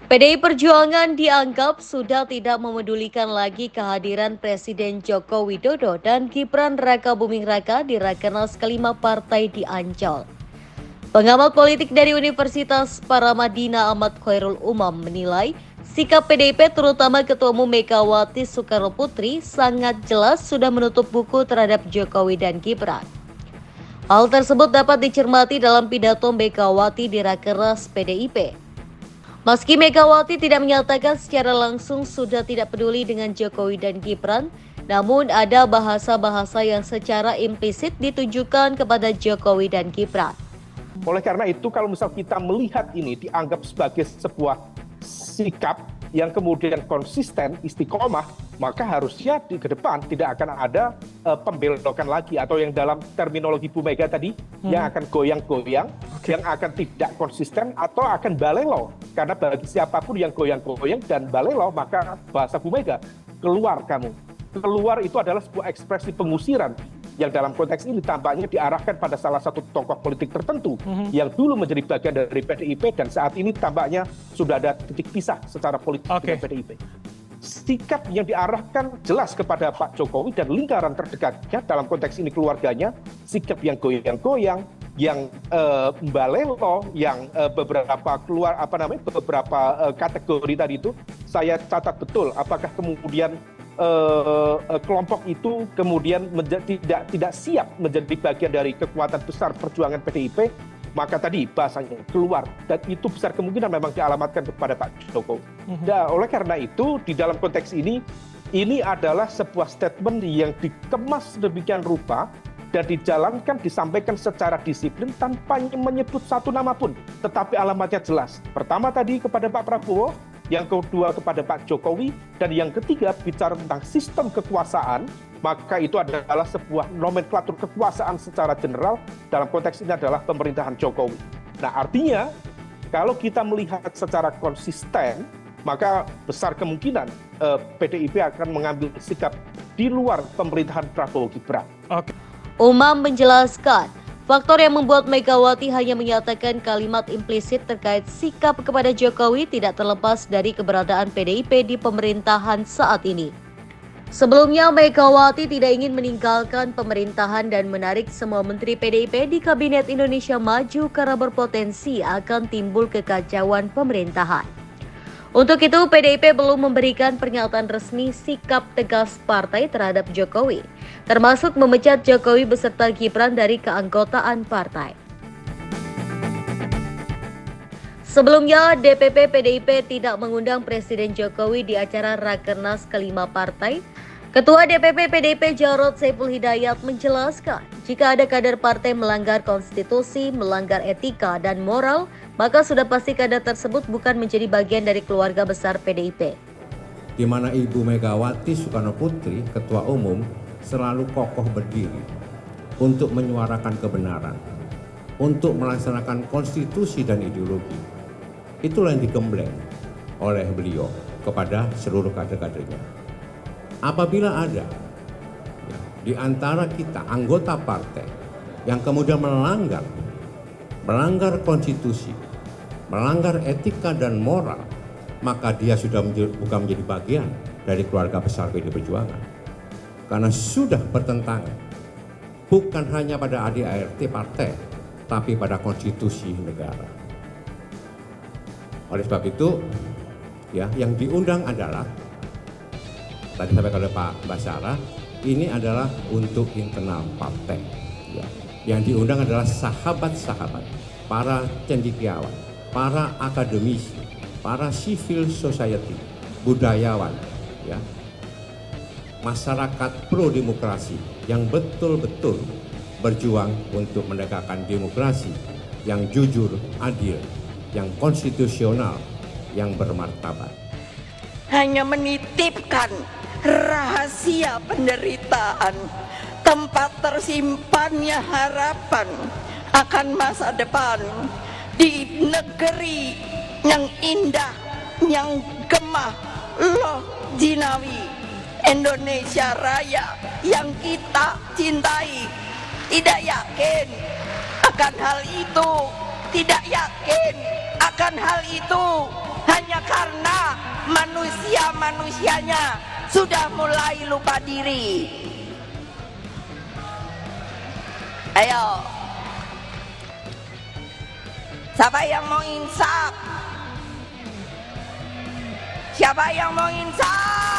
PDI Perjuangan dianggap sudah tidak memedulikan lagi kehadiran Presiden Joko Widodo dan Gibran Rakabuming Raka di Rakernas kelima partai di Ancol. Pengamat politik dari Universitas Paramadina Ahmad Khairul Umam menilai sikap PDIP terutama Ketua Umum Megawati Soekarno Putri sangat jelas sudah menutup buku terhadap Jokowi dan Gibran. Hal tersebut dapat dicermati dalam pidato Megawati di Rakernas PDIP. Meski Megawati tidak menyatakan secara langsung sudah tidak peduli dengan Jokowi dan Gibran, namun ada bahasa-bahasa yang secara implisit ditujukan kepada Jokowi dan Gibran. Oleh karena itu, kalau misal kita melihat ini dianggap sebagai sebuah sikap yang kemudian konsisten, istiqomah, maka harusnya di ke depan tidak akan ada pembelokan lagi, atau yang dalam terminologi Bu Mega tadi, yang akan goyang-goyang, yang akan tidak konsisten atau akan balelo. Karena bagi siapapun yang goyang-goyang dan balelo, maka bahasa Bu Mega, keluar kamu. Keluar itu adalah sebuah ekspresi pengusiran yang dalam konteks ini tampaknya diarahkan pada salah satu tokoh politik tertentu yang dulu menjadi bagian dari PDIP dan saat ini tampaknya sudah ada titik pisah secara politik dengan PDIP. Sikap yang diarahkan jelas kepada Pak Jokowi dan lingkaran terdekatnya, dalam konteks ini keluarganya, sikap yang goyang-goyang, yang balelo, yang beberapa beberapa kategori tadi itu saya catat betul. Apakah kemudian kelompok itu kemudian tidak siap menjadi bagian dari kekuatan besar perjuangan PDIP, maka tadi bahasanya keluar, dan itu besar kemungkinan memang dialamatkan kepada Pak Jokowi. Dan oleh karena itu di dalam konteks ini adalah sebuah statement yang dikemas sedemikian rupa dan dijalankan, disampaikan secara disiplin tanpa menyebut satu nama pun, tetapi alamatnya jelas. Pertama tadi kepada Pak Prabowo, yang kedua kepada Pak Jokowi, dan yang ketiga bicara tentang sistem kekuasaan, maka itu adalah sebuah nomenklatur kekuasaan secara general, dalam konteks ini adalah pemerintahan Jokowi. Nah, artinya kalau kita melihat secara konsisten, maka besar kemungkinan PDIP akan mengambil sikap di luar pemerintahan Prabowo Gibran. Umam menjelaskan, faktor yang membuat Megawati hanya menyatakan kalimat implisit terkait sikap kepada Jokowi tidak terlepas dari keberadaan PDIP di pemerintahan saat ini. Sebelumnya, Megawati tidak ingin meninggalkan pemerintahan dan menarik semua menteri PDIP di Kabinet Indonesia Maju karena berpotensi akan timbul kekacauan pemerintahan. Untuk itu, PDIP belum memberikan pernyataan resmi sikap tegas partai terhadap Jokowi, termasuk memecat Jokowi beserta Gibran dari keanggotaan partai. Sebelumnya, DPP PDIP tidak mengundang Presiden Jokowi di acara Rakernas kelima partai. Ketua DPP PDIP Jarod Saiful Hidayat menjelaskan, jika ada kader partai melanggar konstitusi, melanggar etika dan moral, maka sudah pasti kader tersebut bukan menjadi bagian dari keluarga besar PDIP. Di mana Ibu Megawati Soekarno Putri, Ketua Umum, selalu kokoh berdiri untuk menyuarakan kebenaran, untuk melaksanakan konstitusi dan ideologi. Itulah yang digembleng oleh beliau kepada seluruh kader-kadernya. Apabila ada di antara kita anggota partai yang kemudian melanggar konstitusi, melanggar etika dan moral, maka dia sudah bukan menjadi bagian dari keluarga besar PDI Perjuangan. Karena sudah bertentangan bukan hanya pada ADART partai, tapi pada konstitusi negara. Oleh sebab itu, yang diundang adalah, tadi sampaikan oleh Pak Basara, ini adalah untuk internal partai. Yang diundang adalah sahabat-sahabat, para cendekiawan, para akademisi, para civil society, budayawan, masyarakat pro demokrasi yang betul-betul berjuang untuk menegakkan demokrasi yang jujur, adil, yang konstitusional, yang bermartabat. Hanya menitipkan rahasia penderitaan, tempat tersimpannya harapan akan masa depan di negeri yang indah, yang gemah, loh jinawi, Indonesia Raya yang kita cintai. Tidak yakin akan hal itu, tidak yakin akan hal itu, hanya karena manusianya sudah mulai lupa diri. Ayo, siapa yang mau insaf? Siapa yang mau insaf?